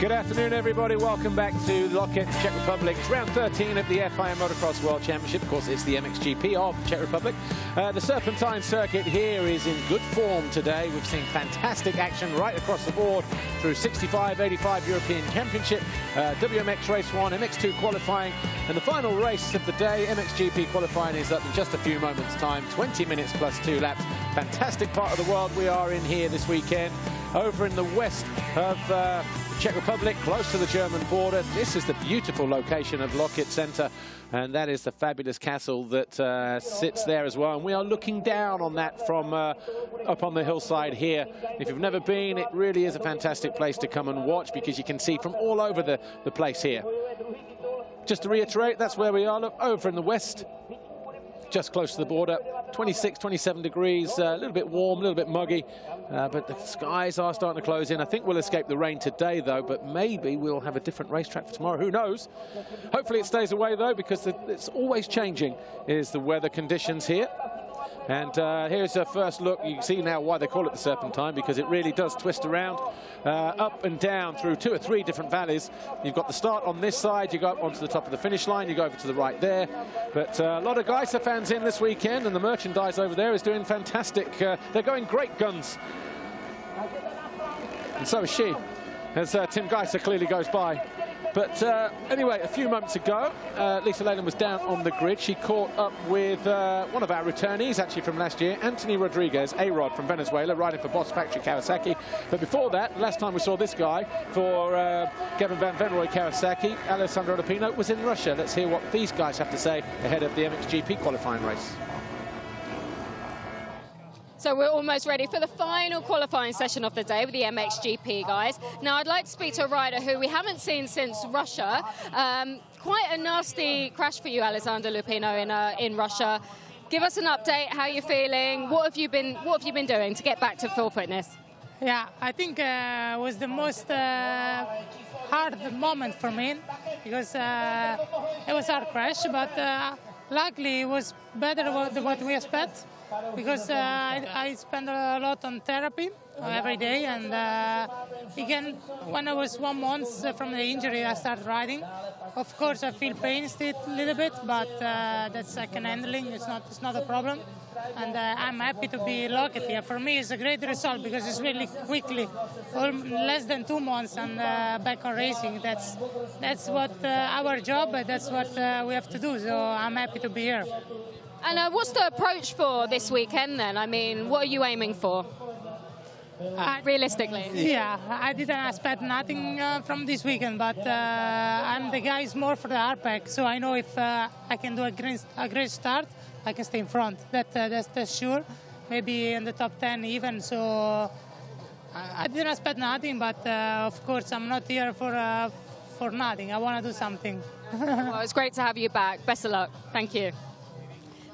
Good afternoon, everybody. Welcome back to Loket, Czech Republic. It's round 13 of the FIM Motocross World Championship. Of course, it's the MXGP of Czech Republic. The Serpentine circuit here is in good form today. We've seen fantastic action right across the board through 65, 85 European Championship, WMX Race 1, MX2 Qualifying, and the final race of the day, MXGP Qualifying, is up in just a few moments' time. 20 minutes plus 2 laps. Fantastic part of the world we are in here this weekend. Over in the west of Czech Republic, close to the German border. This is the beautiful location of Loket Centre, and that is the fabulous castle that sits there as well. And we are looking down on that from up on the hillside here. If you've never been, it really is a fantastic place to come and watch, because you can see from all over the place here. Just to reiterate, that's where we are. Look, over in the west, just close to the border, 26, 27 degrees, a little bit warm, a little bit muggy, but the skies are starting to close in. I think we'll escape the rain today, though, but maybe we'll have a different racetrack for tomorrow. Who knows? Hopefully it stays away, though, because it's always changing, is the weather conditions here. And here's a first look. You can see now why they call it the Serpentine, because it really does twist around up and down through 2 or 3 different valleys. You've got the start on this side, you go up onto the top of the finish line, you go over to the right there. But a lot of Geiser fans in this weekend, and the merchandise over there is doing fantastic. They're going great guns. And so is she, as Tim Geiser clearly goes by. But anyway, a few moments ago, Lisa Leyland was down on the grid. She caught up with one of our returnees, actually from last year, Anthony Rodriguez, A-Rod from Venezuela, riding for Boss Factory Kawasaki. But before that, last time we saw this guy for Gavin Van Venrooy Kawasaki, Alessandro Lupino, was in Russia. Let's hear what these guys have to say ahead of the MXGP qualifying race. So we're almost ready for the final qualifying session of the day with the MXGP guys. Now I'd like to speak to a rider who we haven't seen since Russia. Quite a nasty crash for you, Alessandro Lupino, in Russia. Give us an update. How you're feeling? What have you been doing to get back to full fitness? Yeah, I think it was the most hard moment for me, because it was a hard crash, but luckily it was better than what we expect. Because I spend a lot on therapy every day, and again, when I was 1 month from the injury, I started riding. Of course, I feel pain still a little bit, but that's I can handling. It's not a problem, and I'm happy to be Loket here. For me, it's a great result because it's really quickly, less than 2 months, and back on racing. That's what our job. That's what we have to do. So I'm happy to be here. And what's the approach for this weekend then? I mean, what are you aiming for, realistically? Yeah, I didn't expect nothing from this weekend, but I'm the guy who's more for the hard pack, so I know if I can do a great start, I can stay in front. That's sure. Maybe in the top 10 even, so I didn't expect nothing, but of course I'm not here for nothing. I want to do something. Well, it's great to have you back. Best of luck. Thank you.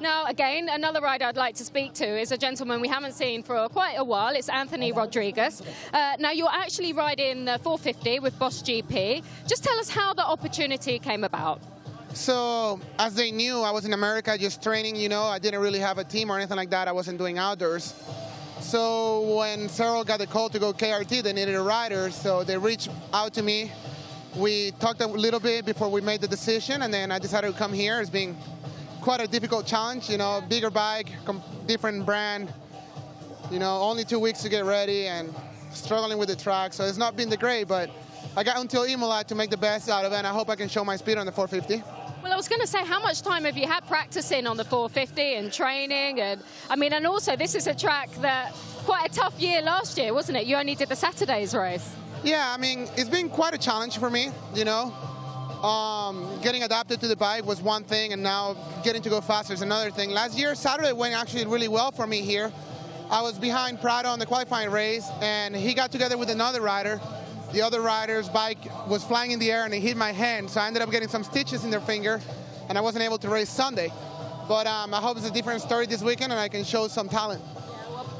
Now, again, another rider I'd like to speak to is a gentleman we haven't seen for quite a while. It's Anthony Rodriguez. Now, you're actually riding the 450 with Boss GP. Just tell us how the opportunity came about. So, as they knew, I was in America just training, you know. I didn't really have a team or anything like that. I wasn't doing outdoors. So, when Cyril got the call to go KRT, they needed a rider, so they reached out to me. We talked a little bit before we made the decision, and then I decided to come here. It's been quite a difficult challenge, you know, bigger bike, different brand, you know, only 2 weeks to get ready and struggling with the track. So it's not been the great, but I got until Imola to make the best out of it, and I hope I can show my speed on the 450. Well, I was going to say, how much time have you had practicing on the 450 and training? And I mean, and also this is a track that quite a tough year last year, wasn't it? You only did the Saturday's race. Yeah, I mean, it's been quite a challenge for me, you know. Getting adapted to the bike was one thing, and now getting to go faster is another thing. Last year, Saturday went actually really well for me here. I was behind Prado on the qualifying race, and he got together with another rider. The other rider's bike was flying in the air, and it hit my hand, so I ended up getting some stitches in their finger, and I wasn't able to race Sunday. But I hope it's a different story this weekend, and I can show some talent.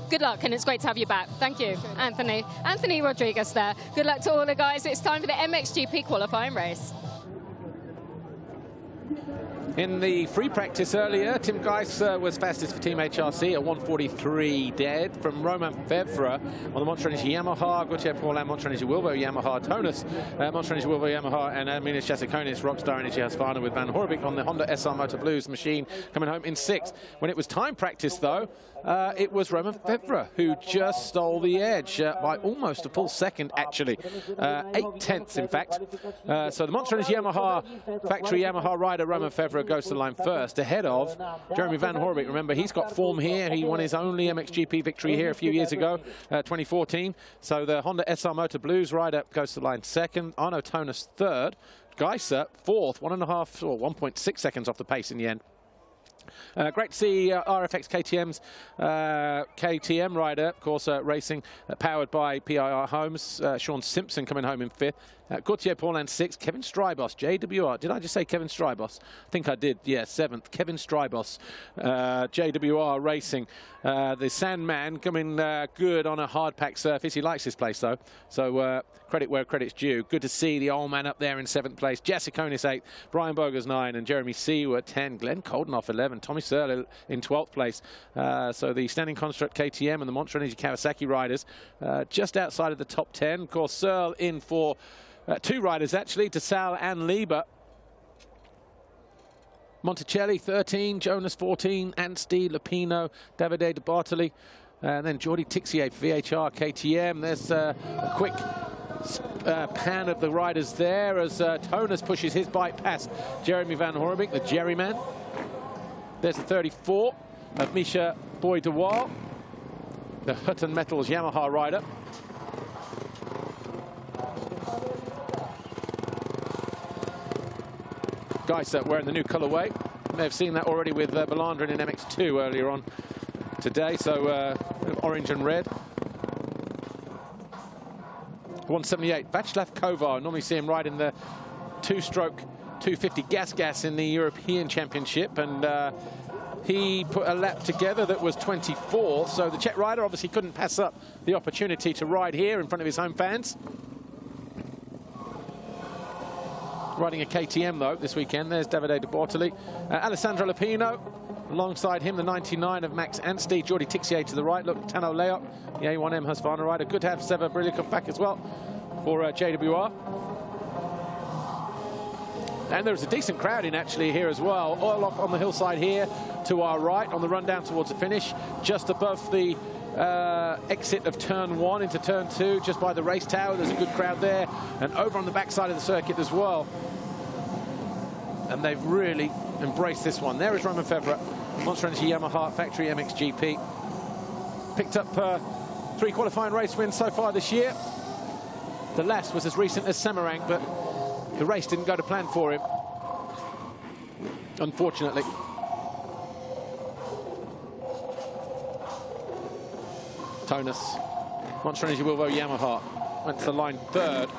Good luck, and it's great to have you back. Thank you, Anthony. Anthony Rodriguez there. Good luck to all the guys. It's time for the MXGP qualifying race. In the free practice earlier, Tim Geiss was fastest for Team HRC at 1:43 dead. From Roman Fevre on the Monster Energy Yamaha, Gautier Paulin, Monster Energy Wilbo Yamaha, Tonus, Monster Energy Wilbo Yamaha, and Minas Jasikonis, Rockstar Energy Husqvarna with Van Horebeke on the Honda SR Motor Blues machine coming home in 6th. When it was time practice, though, it was Roman Fevre who just stole the edge by almost a full second, actually. 8/10 in fact. So the Monster Energy Yamaha factory Yamaha rider Roman Fevre goes to the line first, ahead of Jeremy Van Horebeke. Remember, he's got form here. He won his only MXGP victory here a few years ago, 2014. So the Honda SR Motor Blues rider goes to the line second. Arno Tonus third. Geiser fourth, 1.5 or 1.6 seconds off the pace in the end. Great to see RFX KTM's KTM rider, of course, racing, powered by PIR Homes. Sean Simpson coming home in 5th. Gautier Paulin 6th. Kevin Strybos, JWR. Did I just say Kevin Strybos? I think I did. Yeah, 7th. Kevin Strybos, JWR Racing. The Sandman coming good on a hard pack surface. He likes this place, though. So credit where credit's due. Good to see the old man up there in 7th place. Jasikonis 8th. Brian Bogers 9. And Jeremy Seward 10. Glenn Colden 11. Tommy Searle in 12th place. So the Standing Construct KTM and the Monster Energy Kawasaki riders just outside of the top 10. Of course, Searle in for 2 riders, actually, DeSalle and Lieber. Monticelli 13, Jonas 14, Anstey, Lupino, Davide De Bartoli, and then Jordi Tixier for VHR KTM. There's a quick pan of the riders there as Tonus pushes his bike past Jeremy Van Horebeke, the Jerry Man. There's the 34 of Misha Boy-Dewar, the Hutton Metals Yamaha rider. Geiser wearing the new colourway. You may have seen that already with Belandrin in MX2 earlier on today. So orange and red. 178. Václav Kovar. Normally see him riding the 2-stroke 250 gas in the European Championship, and he put a lap together that was 24. So the Czech rider obviously couldn't pass up the opportunity to ride here in front of his home fans. Riding a KTM, though, this weekend. There's Davide De Bartoli. Alessandro Lupino. Alongside him, the 99 of Max Anstey. Jordi Tixier to the right. Look, Tano Leop, the A1M Husqvarna rider. Good to have Seba Brilikov back as well for JWR. And there's a decent crowd in, actually, here as well. Orlock on the hillside here to our right on the run down towards the finish. Just above the exit of turn 1 into turn 2, just by the race tower. There's a good crowd there, and over on the backside of the circuit as well. And they've really embraced this one. There is Roman Fevre, Monster Energy Yamaha factory MXGP. Picked up 3 qualifying race wins so far this year. The last was as recent as Semarang, but the race didn't go to plan for him, unfortunately. Tonus, Monster Energy Wilbo Yamaha, went to the line 3rd.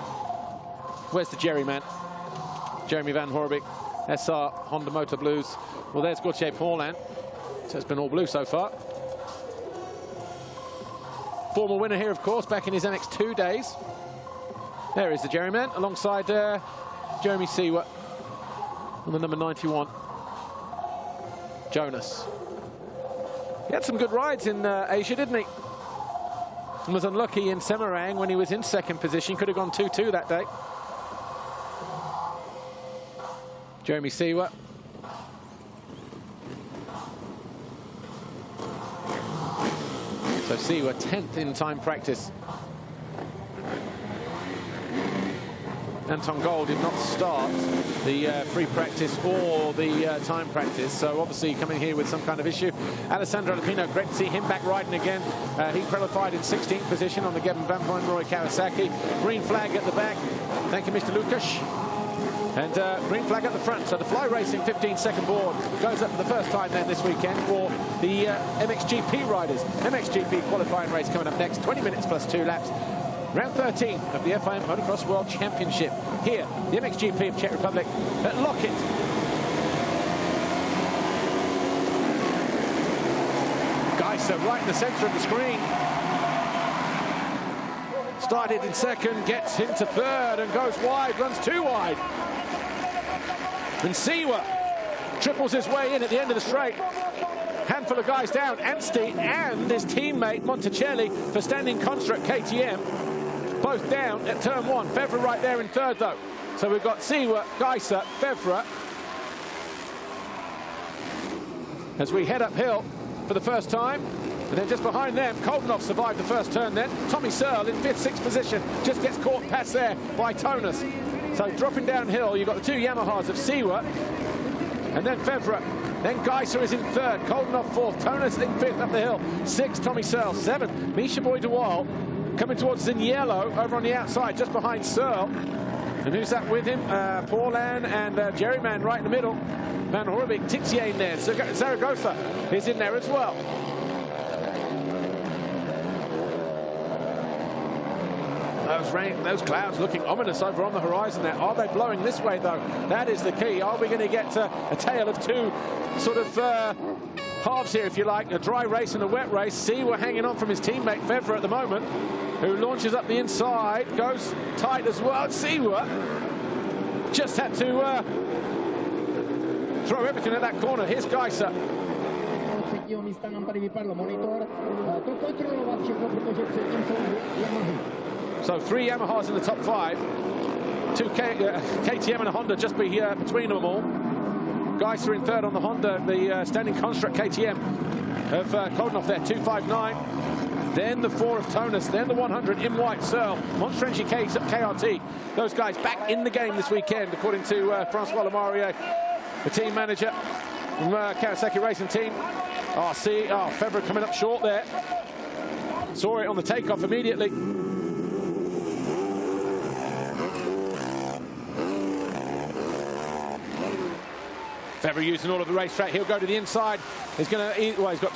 Where's the Jerry Man? Jeremy Van Horebeke, SR Honda Motor Blues. Well, there's Gautier Paulin. So it's been all blue so far. Former winner here, of course, back in his MX2 days. There is the Jerry Man, alongside Jeremy Seward on the number 91. Jonas. He had some good rides in Asia, didn't he? And was unlucky in Semarang when he was in 2nd position. Could have gone 2-2 that day. Jeremy Seward. So Seward 10th in time practice. Anton Gold did not start the free practice or the time practice, so obviously coming here with some kind of issue. Alessandro Lupino, great to see him back riding again. He qualified in 16th position on the Geben Van Pomeroy Kawasaki. Green flag at the back. Thank you, Mr. Lukas. And green flag at the front. So the Fly Racing 15-second board goes up for the first time then this weekend for the MXGP riders. MXGP qualifying race coming up next. 20 minutes plus 2 laps. Round 13 of the FIM Motocross World Championship. Here, the MXGP of Czech Republic at Lockett. Geiser right in the centre of the screen. Started in 2nd, gets into 3rd and goes wide, runs 2 wide. And Seward triples his way in at the end of the straight. Handful of guys down, Anstey and his teammate Monticelli for standing construct KTM. Both down at turn 1. Fevre right there in third though. So we've got Siwa, Geiser, Fevre. As we head uphill for the first time. And then just behind them, Koldenhoff survived the first turn then. Tommy Searle in 5th, 6th position. Just gets caught past there by Tonus. So dropping downhill, you've got the two Yamahas of Siwa. And then Fevre. Then Geiser is in 3rd. Koldenhoff 4th. Tonus in 5th up the hill. 6th, Tommy Searle. 7th, Misha Boy de Waal. Coming towards Ziniello over on the outside, just behind Searle. And who's that with him? Paulin and Jerryman right in the middle. Van Horebeke, Tixier in there. Zaragoza is in there as well. Those clouds looking ominous over on the horizon there. Are they blowing this way though? That is the key. Are we going to get a tale of two sort of halves here, if you like, a dry race and a wet race? Siwa hanging on from his teammate Fevre at the moment, who launches up the inside, goes tight as well. Siwa just had to throw everything at that corner. Here's Geiser. So 3 Yamahas in the top 5. 2 KTM and a Honda just between them all. Geiser in 3rd on the Honda, the standing construct KTM of Koldenhoff there, 259. Then the 4 of Tonus, then the 100 in white, Searle, Monstrengi KRT. Those guys back in the game this weekend, according to Francois Lemarié, the team manager from Kawasaki Racing Team. Fevre coming up short there. Saw it on the takeoff immediately. Fevre using all of the racetrack. He'll go to the inside. He's got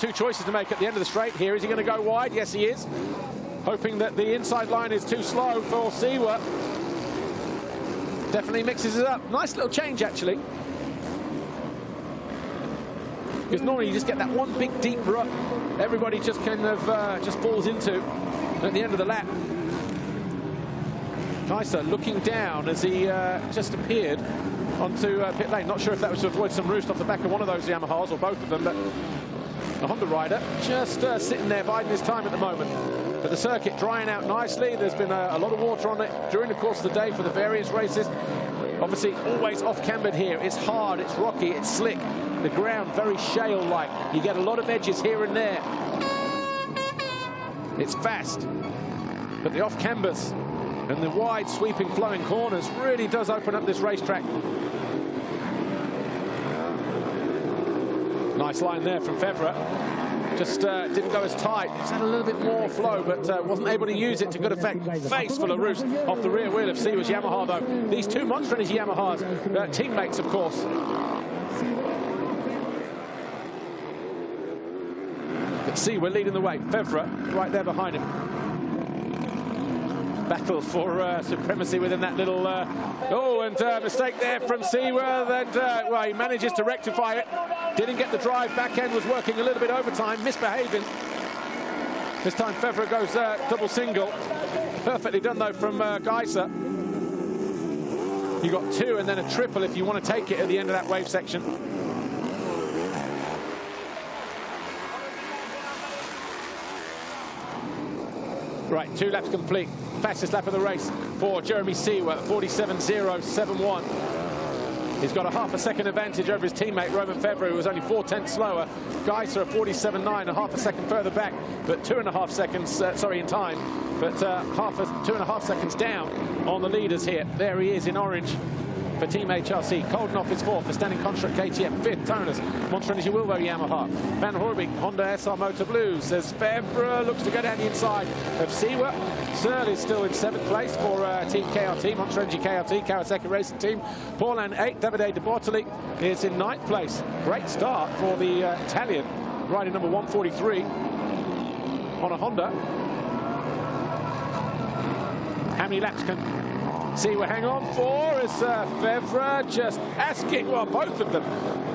2 choices to make at the end of the straight here. Is he going to go wide? Yes, he is. Hoping that the inside line is too slow for Siwa. Definitely mixes it up. Nice little change, actually. Because normally you just get that one big deep rut. Everybody just kind of just falls into at the end of the lap. Geiser looking down as he just appeared onto pit lane. Not sure if that was to avoid some roost off the back of one of those Yamahas or both of them, but the Honda rider just sitting there biding his time at the moment. But the circuit drying out nicely. There's been a lot of water on it during the course of the day for the various races. Obviously always off-cambered here. It's hard, it's rocky, it's slick. The ground very shale-like. You get a lot of edges here and there. It's fast, but the off-cambers and the wide sweeping flowing corners really does open up this racetrack. Nice line there from Fevre. Just didn't go as tight. It's had a little bit more flow, but wasn't able to use it to good effect. Face full of roost off the rear wheel of Siwa's Yamaha, though. These two Monstrengi Yamahas, teammates, of course. But Siwa leading the way. Fevre right there behind him. Battle for supremacy within that little... mistake there from Siwa. And, he manages to rectify it. Didn't get the drive. Back end was working a little bit overtime, misbehaving. This time Fevre goes double single. Perfectly done, though, from Geiser. You got 2 and then a triple if you want to take it at the end of that wave section. Right, 2 laps complete. Fastest lap of the race for Jeremy Siwa, 47.071. He's got a half a second advantage over his teammate Romain Fevre, who was only 4/10 slower. Geiser at 47.9, a half a second further back, but 2.5 seconds, in time, but 2.5 seconds down on the leaders here. There he is in orange for Team HRC. Koldenhoff is 4th, the standing construct KTM. 5th, Tonus, Monstrengi Wilbo Yamaha. Van Horebeke, Honda SR Motor Blues. As Fevre looks to go down the inside of Siwa. Searle is still in 7th place for Team KRT, Monstrengi KRT, Kawasaki Racing Team. Paulin 8th, Davide De Bortoli is in 9th place. Great start for the Italian, riding number 143 on a Honda. How many laps can Siwa hang on for as Fevre just asking, well, both of them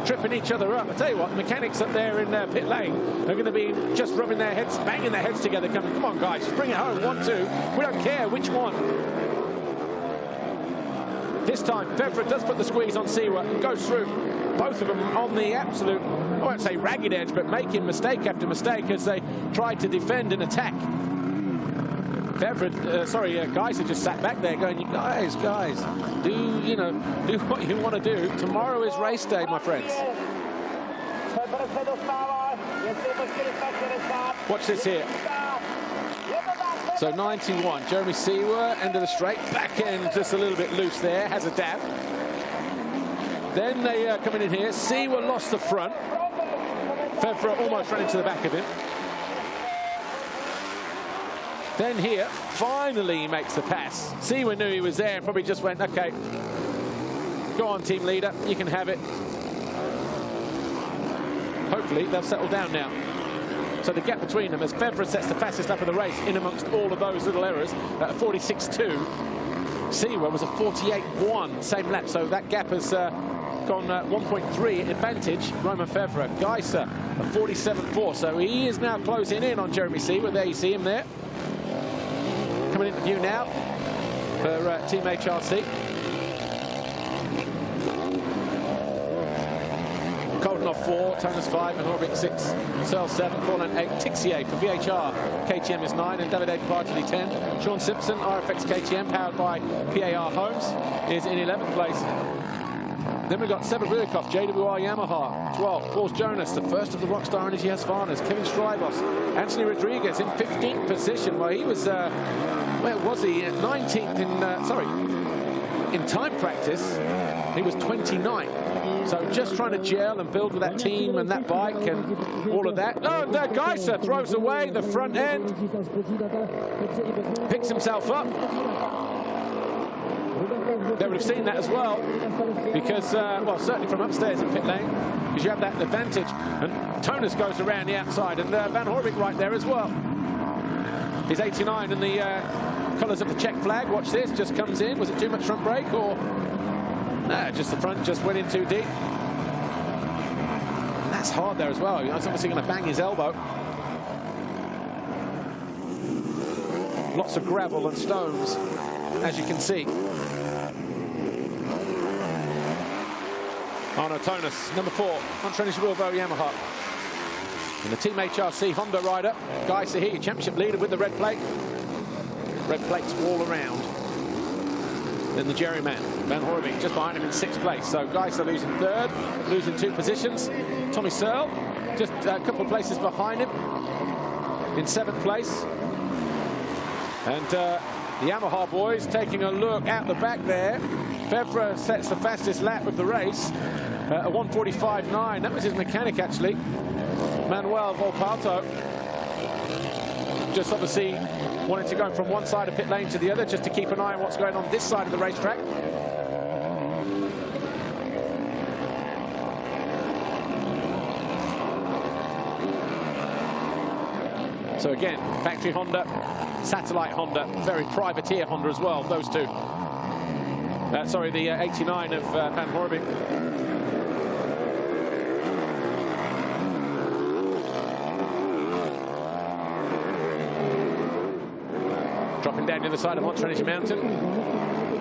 tripping each other up. I tell you what, the mechanics up there in pit lane are going to be just rubbing their heads, banging their heads together, coming, come on, guys, just bring it home, 1, 2. We don't care which one. This time, Fevre does put the squeeze on Siwa and goes through. both of them on the absolute, I won't say ragged edge, but making mistake after mistake as they tried to defend and attack. Geiser just sat back there going, guys, do what you want to do. Tomorrow is race day, my friends. Watch this here. So 91, Jeremy Seewer, end of the straight, back end just a little bit loose there, has a dab. Then they coming in here, Seewer lost the front. Fevre almost ran into the back of him. Then here, finally he makes the pass. Seewer knew he was there and probably just went, okay, go on team leader, you can have it. Hopefully they'll settle down now. So the gap between them as Fevre sets the fastest lap of the race in amongst all of those little errors at a 46.2. Seewer was a 48.1, same lap, so that gap has gone 1.3 advantage Romain Fevre. Geiser a 47.4, so he is now closing in on Jeremy Seewer. There you see him there. Coming into view now for Team HRC. Koldenhoff 4, Tonus 5, and Orbit 6, Searle 7, Paulin 8, Tixier for VHR, KTM is 9, and Davide Partili 10. Sean Simpson, RFX KTM, powered by PAR Homes, is in 11th place. Then we've got Seba Rulikov, JWR Yamaha, 12. Paul Jonas, the first of the Rockstar Energy Husqvarnas. Kevin Strybos, Anthony Rodriguez in 15th position. Well, he was, where was he? 19th in time practice. He was 29th. So just trying to gel and build with that team and that bike and all of that. Oh, and Geiser throws away the front end. Picks himself up. They would have seen that as well, because, well, certainly from upstairs in pit lane, because you have that advantage. And Tonus goes around the outside, and Van Horbik right there as well. He's 89 in the colours of the Czech flag. Watch this, just comes in. Was it too much front brake, or? No, just the front just went in too deep. And that's hard there as well. He's obviously going to bang his elbow. Lots of gravel and stones, as you can see. Arno Tonus, number 4, Montrenis Wilvo Yamaha. And the Team HRC Honda rider, Guy Sahi, championship leader with the red plate. Red plates all around. Then the Jerry man, Van Horbik, just behind him in 6th place. So Geiser losing 3rd, losing 2 positions. Tommy Searle, just a couple of places behind him in 7th place. And the Yamaha boys taking a look out the back there. Fevre sets the fastest lap of the race, a 1:45.9. That was his mechanic, actually, Manuel Volpato. Just obviously wanting to go from one side of pit lane to the other, just to keep an eye on what's going on this side of the racetrack. So again, factory Honda, satellite Honda, very privateer Honda as well, those two. Sorry, the 89 of Van Horbik. Dropping down the other side of Montrenis Mountain.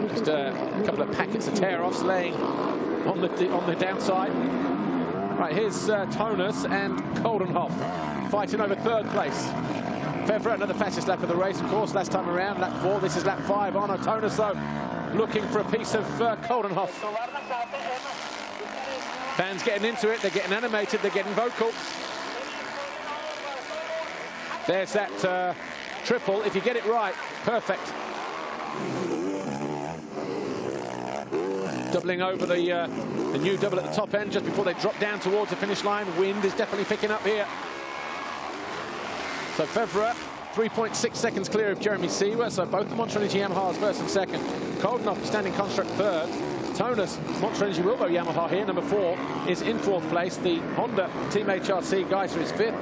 Just a couple of packets of tear-offs laying on the downside. Right, here's Tonus and Koldenhoff fighting over 3rd place. Fevre, another fastest lap of the race, of course, last time around, lap 4. This is lap 5. Arno Tonus, though, looking for a piece of Koldenhoff. Fans getting into it, they're getting animated, they're getting vocal. There's that triple. If you get it right, perfect. Doubling over the new double at the top end just before they drop down towards the finish line. Wind is definitely picking up here. So Fevre, 3.6 seconds clear of Jeremy Seewer. So both the Montrenis Yamahas 1st and 2nd. Koldenhoff standing construct 3rd. Tonus, Montrenis Wilvo Yamaha here, number 4, is in 4th place. The Honda Team HRC Geiser is 5th.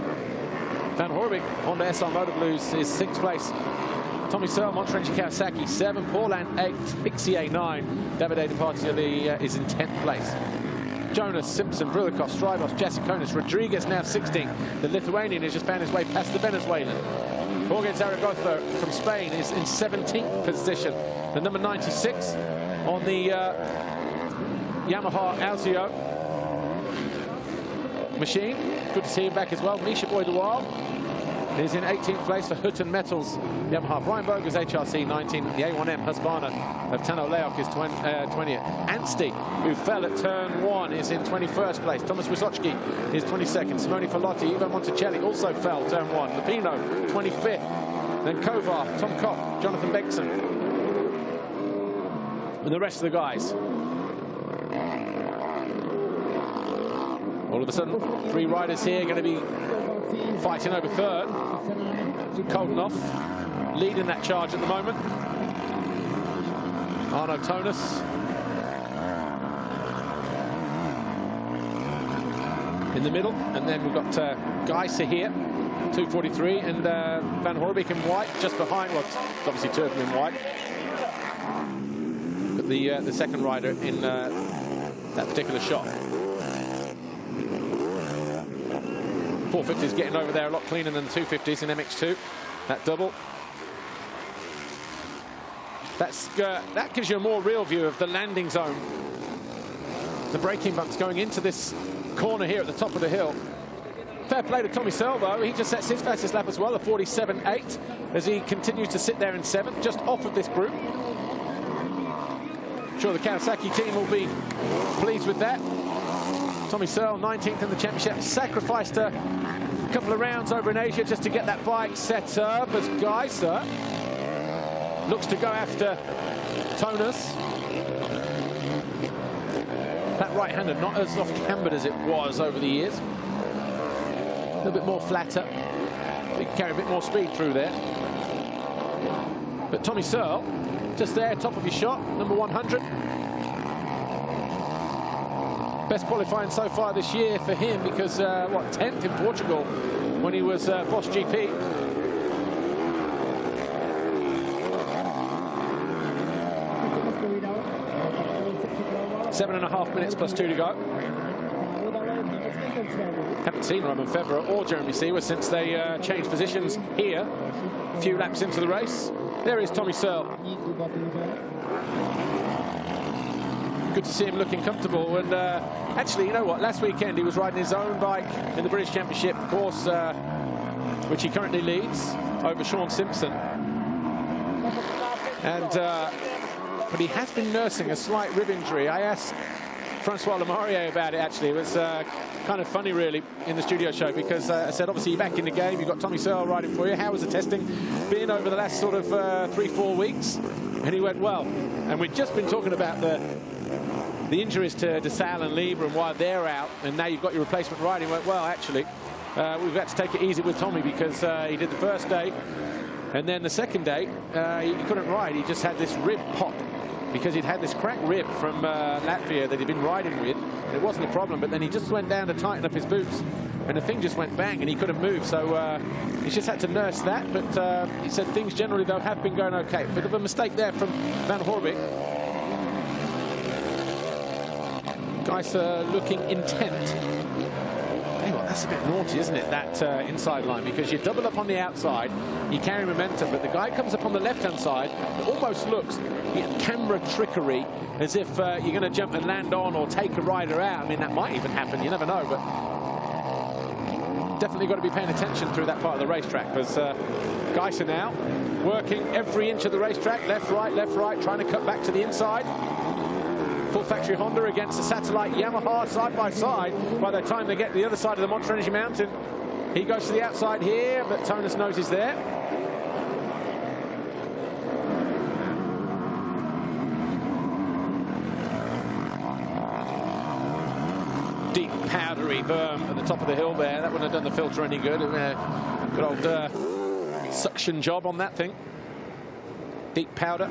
Van Horbik, Honda SR Motor Blues, is 6th place. Tommy Searle, Montrenis Kawasaki 7, Paulin 8, Pixier 9. Davide Departier is in 10th place. Jonas, Simpson, Brulikov, Strybos, Jasiconis, Rodriguez now 16th. The Lithuanian has just found his way past the Venezuelan. Jorge Zaragoza from Spain is in 17th position. The number 96 on the Yamaha Alzio machine. Good to see him back as well. Misha Boy the Wild is in 18th place for Hutton Metals Yamaha. Brian Boger's HRC 19. The A1M Husqvarna of Tano Leok is 20th. Anstey, who fell at turn 1, is in 21st place. Thomas Wysotsky is 22nd. Simone Fallotti, Ivo Monticelli also fell turn 1. Lupino, 25th. Then Kovar, Tom Kopp, Jonathan Bengtson, and the rest of the guys. All of a sudden, 3 riders here going to be fighting over third. Koldenhoff leading that charge at the moment. Arno Tonus in the middle, and then we've got Geiser here, 243, and Van Horbeke in white just behind. Well, obviously 2 of them in white. But the second rider in that particular shot. 450s getting over there a lot cleaner than the 250s in MX2. That double. That gives you a more real view of the landing zone. The braking bumps going into this corner here at the top of the hill. Fair play to Tommy Searle, though. He just sets his fastest lap as well, a 47.8, as he continues to sit there in 7th, just off of this group. I'm sure the Kawasaki team will be pleased with that. Tommy Searle, 19th in the championship, sacrificed a couple of rounds over in Asia just to get that bike set up, as Geiser looks to go after Tonus. That right-hander not as off-cambered as it was over the years. A little bit more flatter. He can carry a bit more speed through there. But Tommy Searle, just there, top of his shot, number 100. Best qualifying so far this year for him, because, 10th in Portugal when he was Boss GP. .5 minutes plus 2 to go. Haven't seen Roman Febvre or Jeremy Seewer since they changed positions here a few laps into the race. There is Tommy Searle. Good to see him looking comfortable. And actually, you know what? Last weekend he was riding his own bike in the British Championship course, which he currently leads over Sean Simpson. And but he has been nursing a slight rib injury. I asked Francois Lemarié about it, actually. It was kind of funny, really, in the studio show, because I said, obviously, you're back in the game. You've got Tommy Searle riding for you. How was the testing been over the last sort of 3-4 weeks? And he went, well. And we'd just been talking about the injuries to Sal and Lieber and why they're out, and now you've got your replacement riding. He went, well, actually, we've had to take it easy with Tommy, because he did the first day, and then the second day, he couldn't ride. He just had this rib pop, because he'd had this cracked rib from Latvia that he'd been riding with, and it wasn't a problem, but then he just went down to tighten up his boots, and the thing just went bang, and he couldn't move, so he's just had to nurse that. But he said things generally, though, have been going okay. Bit of a mistake there from Van Horbeke. Guys looking intent. Anyway, that's a bit naughty, isn't it, that inside line, because you double up on the outside, you carry momentum, but the guy comes up on the left-hand side. It almost looks camera trickery, as if you're going to jump and land on or take a rider out. I mean, that might even happen, you never know, but definitely got to be paying attention through that part of the racetrack, because Geiser now working every inch of the racetrack, left, right, trying to cut back to the inside. Full factory Honda against the satellite Yamaha side by side. By the time they get to the other side of the Monte Energy Mountain, he goes to the outside here, but Tonus knows he's there. Deep powdery berm at the top of the hill there. That wouldn't have done the filter any good. Good old suction job on that thing. Deep powder.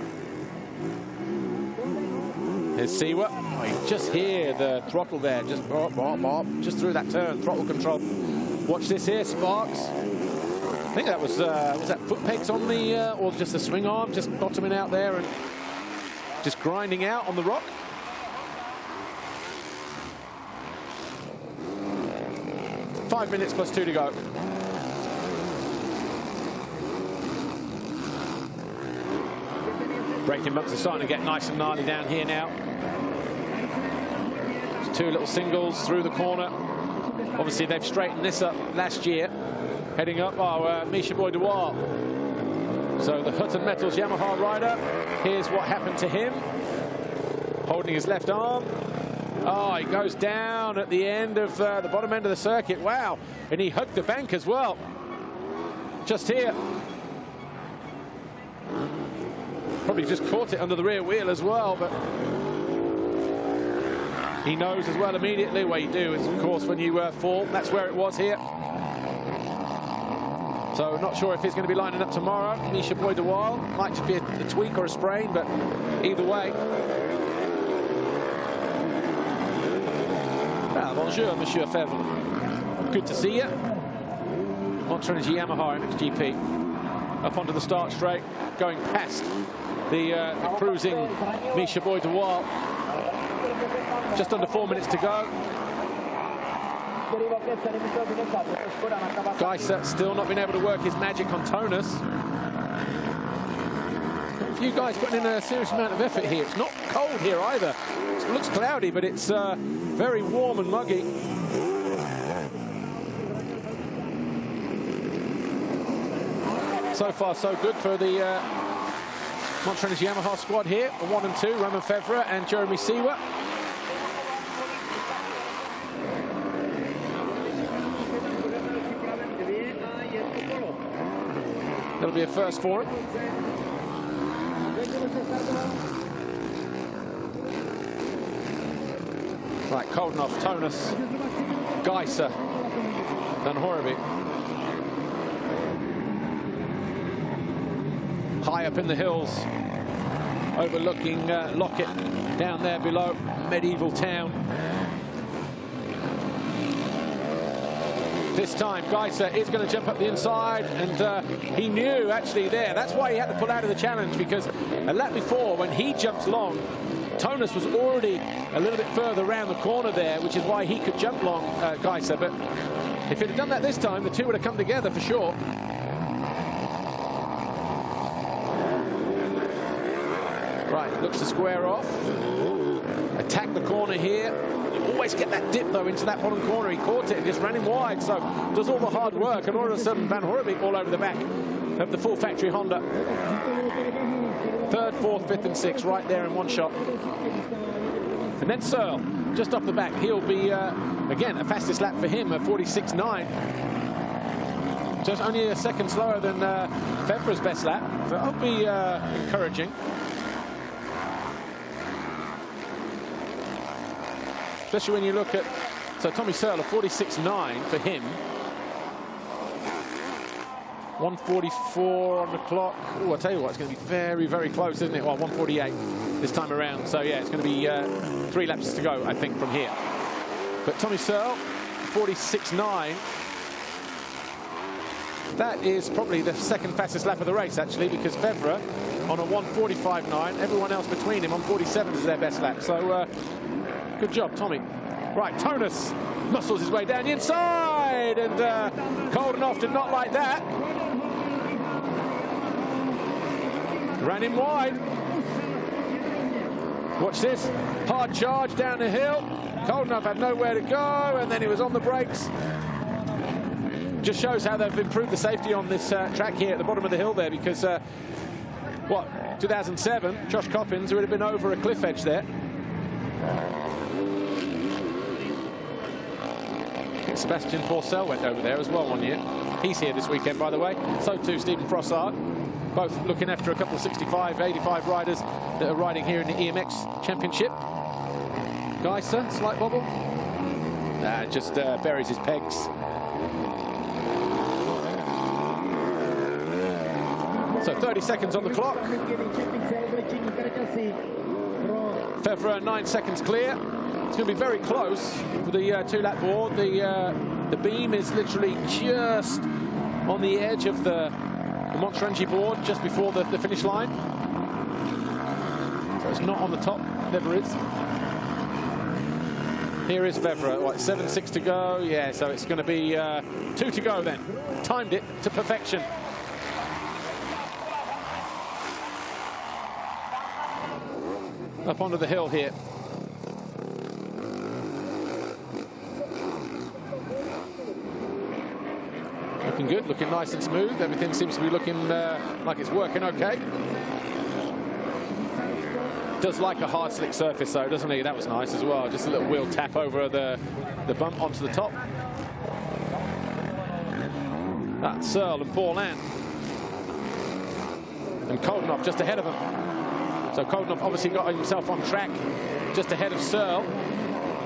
Here's Seewer. Oh, you just hear the throttle there, just bop, bop, bop, just through that turn, throttle control. Watch this here, Sparks. I think that was that foot pegs on the, or just the swing arm, just bottoming out there and just grinding out on the rock. Five minutes plus 2 to go. Braking bumps are starting to get nice and gnarly down here now. Just 2 little singles through the corner. Obviously, they've straightened this up last year. Heading up are Misha Boy Dewar. So the Hutton Metals Yamaha rider, here's what happened to him. Holding his left arm. Oh, he goes down at the end of the bottom end of the circuit. Wow. And he hugged the bank as well. Just here. Probably just caught it under the rear wheel as well, but he knows as well immediately. What you do is, of course, when you fall, that's where it was here. So not sure if he's going to be lining up tomorrow. Misha Boy Dewar. Might just be a tweak or a sprain, but either way. Ah, bonjour, Monsieur Fevre. Good to see you. Monster Energy Yamaha MXGP up onto the start straight, going past the cruising Misha Boy Dewar. Just under 4 minutes to go. Geiser still not been able to work his magic on Tonus. A few guys putting in a serious amount of effort here. It's not cold here either. It looks cloudy, but it's very warm and muggy. So far, so good for the Monster Energy Yamaha squad here. 1 and 2, Roman Fevre and Jeremy Siwa. That'll be a first for him. Right, Koldenhoff, Tonus, Geiser, Van Horeby. High up in the hills, overlooking Locket down there below, medieval town. This time, Geiser is going to jump up the inside, and he knew actually there. That's why he had to pull out of the challenge, because a lap before, when he jumped long, Tonus was already a little bit further around the corner there, which is why he could jump long, Geiser. But if he'd have done that this time, the two would have come together for sure. Right, looks to square off. Attack the corner here. You always get that dip, though, into that bottom corner. He caught it and just ran him wide, so does all the hard work. And all of a sudden, Van Horeby all over the back of the full factory Honda. 3rd, 4th, 5th, and 6th right there in one shot. And then Searle, just off the back. He'll be, again, a fastest lap for him, a 46.9. Just only a second slower than Fevre's best lap. So that'll be encouraging. Especially when you look at, so Tommy Searle, a 46.9 for him. 144 on the clock. Oh, I tell you what, it's going to be very, very close, isn't it? Well, 148 this time around. So, yeah, it's going to be 3 laps to go, I think, from here. But Tommy Searle, 46.9. That is probably the second fastest lap of the race, actually, because Fevre on a 145.9. Everyone else between him on 47 is their best lap. So, good job, Tommy. Right, Tonus muscles his way down the inside, and Koldenhoff did not like that. Ran him wide. Watch this. Hard charge down the hill. Koldenhoff had nowhere to go, and then he was on the brakes. Just shows how they've improved the safety on this track here at the bottom of the hill there, because, 2007, Josh Coppins would have been over a cliff edge there. Sebastian Porcel went over there as well one year. He's here this weekend, by the way. So too Stephen Frossard. Both looking after a couple of 65, 85 riders that are riding here in the EMX Championship. Geiser, slight wobble. Just buries his pegs. So 30 seconds on the clock. Fevre 9 seconds clear. It's going to be very close for the 2-lap board. The beam is literally just on the edge of the Monster Energy board, just before the finish line. So it's not on the top, never is. Here is Fevre, 7.6 to go. Yeah, so it's going to be 2 to go then. Timed it to perfection. Up onto the hill here. looking good, looking nice and smooth. Everything seems to be looking like it's working okay. Does like a hard slick surface though, doesn't he? That was nice as well. Just a little wheel tap over the bump onto the top. That's Searle and Paul Ann. And Koldenhoff just ahead of him. So Koldenhoff obviously got himself on track just ahead of Searle.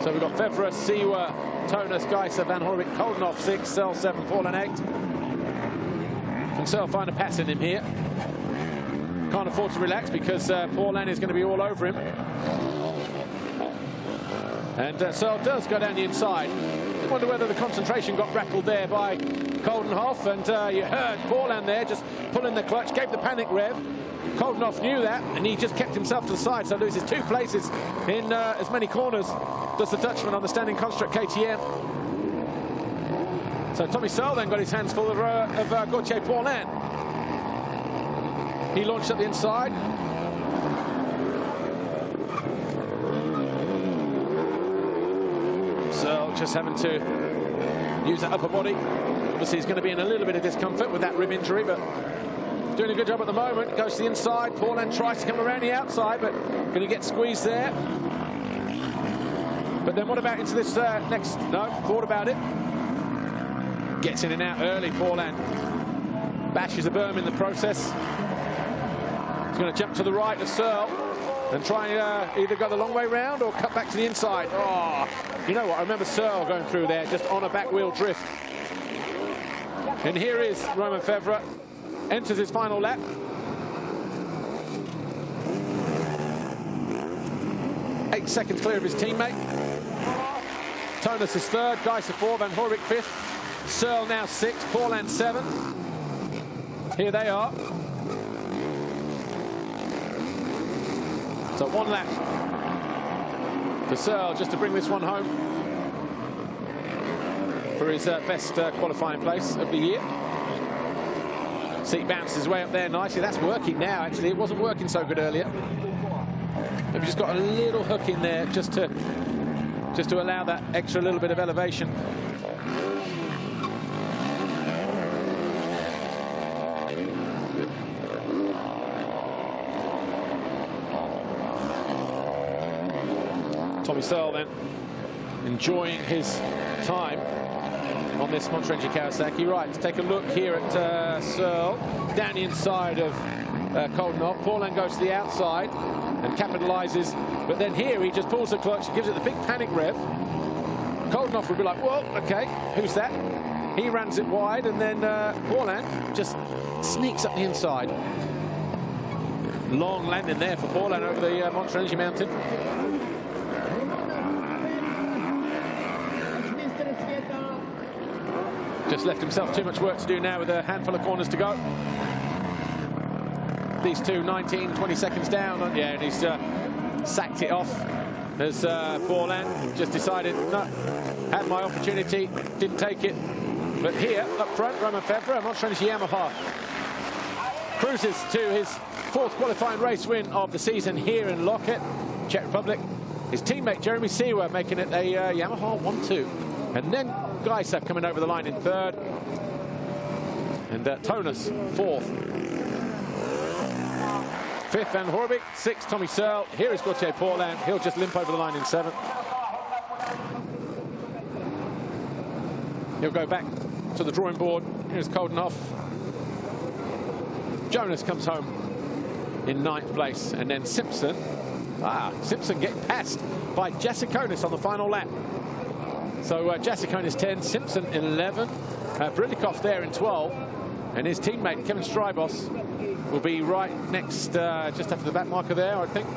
So we've got Fevre, Siwa, Tonus, Geiser, Van Horwijk, Koldenhoff 6, Searle 7, Paul Ann 8. Can Searle find a pass in him here? Can't afford to relax because Paul Ann is going to be all over him. And Searle does go down the inside. I wonder whether the concentration got rattled there by Koldenhoff, and you heard Paul Ann there just pulling the clutch, gave the panic rev. Koldenhoff knew that, and he just kept himself to the side, so loses 2 places in as many corners does the Dutchman on the standing construct KTM. So Tommy Searle then got his hands full of Gauthier Paul Ann. He launched at the inside. Searle just having to use that upper body. Obviously he's going to be in a little bit of discomfort with that rib injury, but doing a good job at the moment. Goes to the inside. Paul Ann tries to come around the outside, but going to get squeezed there. But then what about into this next? No, thought about it. Gets in and out early, Paul Ann. Bashes a berm in the process. He's going to jump to the right of Searle and try and either go the long way round or cut back to the inside. Oh, you know what? I remember Searle going through there just on a back wheel drift. And here is Romain Fevre. Enters his final lap. Eight seconds clear of his teammate. Tonus is 3rd, Geiser 4, Van Horwijk 5th. Searle now 6th, Paul Ann 7th. Here they are. So 1 lap for Searle just to bring this one home for his best qualifying place of the year. Seat bounces his way up there nicely. That's working now, actually. It wasn't working so good earlier. Maybe just got a little hook in there just to allow that extra little bit of elevation. Tommy Searle then enjoying his time on this Monster Energy Kawasaki. Right, let's take a look here at Searle. Down the inside of Koldenhoff. Paul Ann goes to the outside and capitalizes. But then here he just pulls the clutch, gives it the big panic rev. Koldenhoff would be like, whoa, okay, who's that? He runs it wide, and then Paul Ann just sneaks up the inside. Long landing there for Paul Ann over the Monster Energy Mountain. Just left himself too much work to do now with a handful of corners to go. These two 19, 20 seconds down. Yeah, and he's sacked it off as Paul Ann just decided, no, had my opportunity, didn't take it. But here, up front, Romain Fevre, Monster Energy Yamaha, cruises to his 4th qualifying race win of the season here in Loket, Czech Republic. His teammate, Jeremy Siwa, making it a Yamaha 1-2. And then Geiser coming over the line in 3rd. And Tonus 4th. 5th, Van Horwijk. 6th, Tommy Searle. Here is Gauthier Paul Ann. He'll just limp over the line in 7th. He'll go back to the drawing board. Here's Koldenhoff. Jonas comes home in 9th place. And then Simpson. Simpson getting passed by Jasikonis on the final lap. So Jasikonis 10, Simpson 11, Brilikov there in 12, and his teammate Kevin Strybos will be right next, just after the back marker there, I think.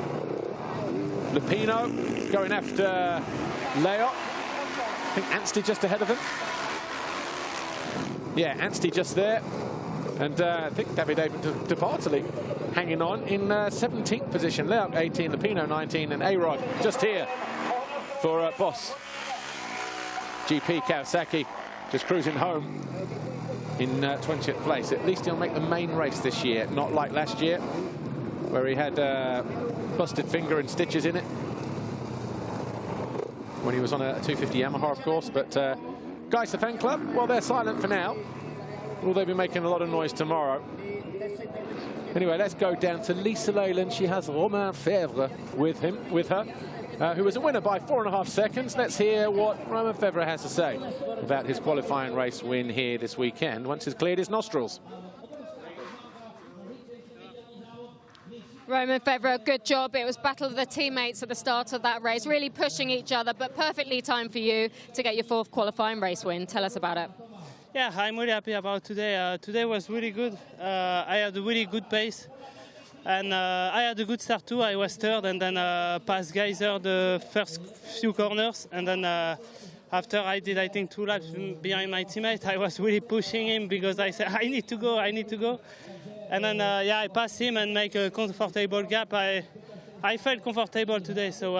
Lupino going after Leot. I think Anstey just ahead of him. Yeah, Anstey just there, and I think David de Bartoli hanging on in 17th position. Leot 18, Lupino 19, and A-Rod just here for Boss GP Kawasaki, just cruising home in 20th place. At least he'll make the main race this year, not like last year where he had busted finger and stitches in it when he was on a 250 Yamaha, of course. But Geiser fan club, well, they're silent for now. Will they be making a lot of noise tomorrow? Anyway, let's go down to Lisa Leyland. She has Romain Fèvre with her, who was a winner by 4.5 seconds. Let's hear what Romain Fèvre has to say about his qualifying race win here this weekend once he's cleared his nostrils. Romain Fèvre, good job. It was battle of the teammates at the start of that race, really pushing each other, but perfectly timed for you to get your 4th qualifying race win. Tell us about it. Yeah, I'm really happy about today. Today was really good. I had a really good pace. And I had a good start too. I was 3rd and then passed Geyser the first few corners. And then after I did, I think, 2 laps behind my teammate, I was really pushing him because I said, I need to go, I need to go. And then, yeah, I passed him and make a comfortable gap. I felt comfortable today. So,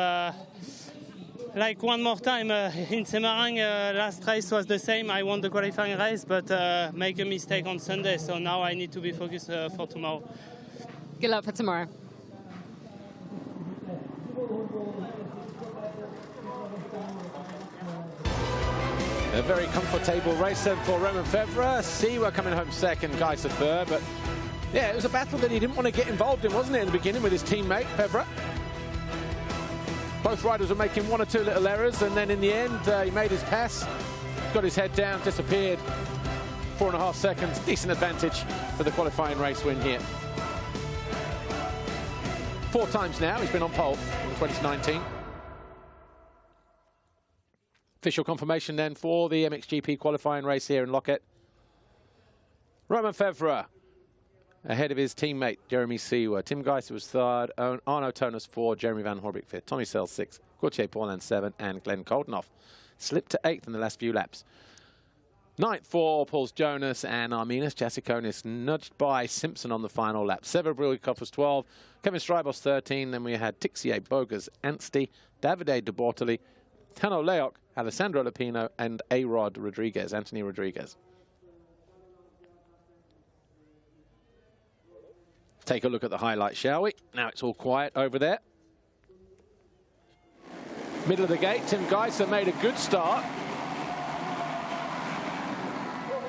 like one more time in Semarang, last race was the same. I won the qualifying race, but make a mistake on Sunday. So now I need to be focused for tomorrow. Good luck for tomorrow. A very comfortable race then for Romain Fèvre. Siwa coming home 2nd, Geyser 3rd, but yeah, it was a battle that he didn't want to get involved in, wasn't it, in the beginning with his teammate, Fèvre? Both riders were making 1 or 2 little errors, and then in the end, he made his pass, got his head down, disappeared. 4.5 seconds, decent advantage for the qualifying race win here. 4 times now he's been on pole in 2019. Official confirmation then for the MXGP qualifying race here in Loket. Romain Fèvre ahead of his teammate Jeremy Siwa. Tim Geyser was 3rd, Arno Tonus 4th, Jeremy Van Horbeke 5th, Tommy Searle 6th, Gauthier Paulin 7th, and Glenn Koldenoff slipped to 8th in the last few laps. 9th for Pauls Jonas and Arminas Jasikonis, nudged by Simpson on the final lap. Sever Brilikov was 12, Kevin Strybos 13, then we had Tixier, Bogas, Anstey, Davide De Bortoli, Tano Leok, Alessandro Lupino, and A-Rod Rodriguez, Anthony Rodriguez. Take a look at the highlights, shall we? Now it's all quiet over there. Middle of the gate, Tim Geyser made a good start.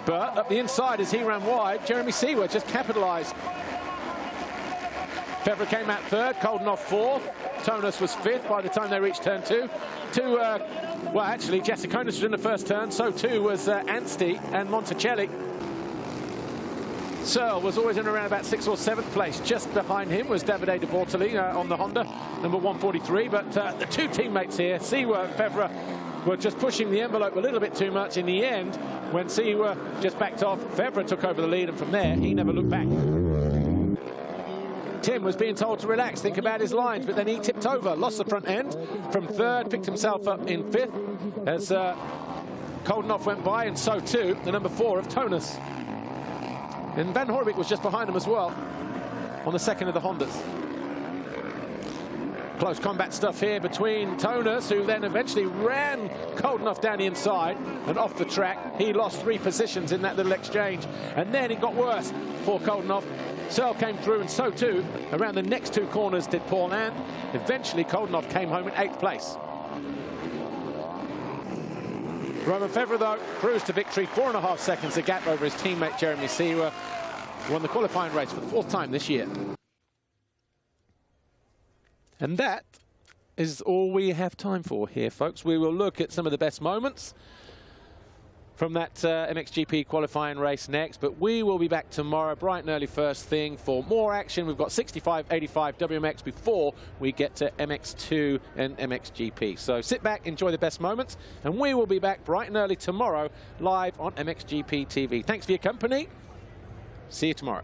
But up the inside as he ran wide, Jeremy Siwa just capitalised. Fèvre came out 3rd, Koldenoff 4th, Tonus was 5th by the time they reached turn 2. Well, actually, Jasikonis was in the first turn, so too was Anstey and Monticelli. Searle was always in around about 6th or 7th place. Just behind him was Davide De Bortoli on the Honda, number 143. But the 2 teammates here, Siwa and Fèvre, were just pushing the envelope a little bit too much. In the end, when Siwa just backed off, Fèvre took over the lead, and from there, he never looked back. Tim was being told to relax, think about his lines, but then he tipped over, lost the front end from 3rd, picked himself up in 5th as Koldenoff went by, and so too the number 4 of Tonus. And Van Horbeke was just behind him as well on the 2nd of the Hondas. Close combat stuff here between Tonus, who then eventually ran Koldenoff down the inside and off the track. He lost 3 positions in that little exchange, and then it got worse for Koldenoff. Searle came through, and so too around the next 2 corners did Paulin. Eventually Koldenoff came home in 8th place. Romain Fèvre, though, cruised to victory, 4.5 seconds a gap over his teammate Jeremy Siwa. Won the qualifying race for the 4th time this year. And that is all we have time for here, folks. We will look at some of the best moments from that MXGP qualifying race next, but we will be back tomorrow bright and early first thing for more action. We've got 65, 85 WMX before we get to MX2 and MXGP. So sit back, enjoy the best moments, and we will be back bright and early tomorrow live on MXGP TV. Thanks for your company. See you tomorrow.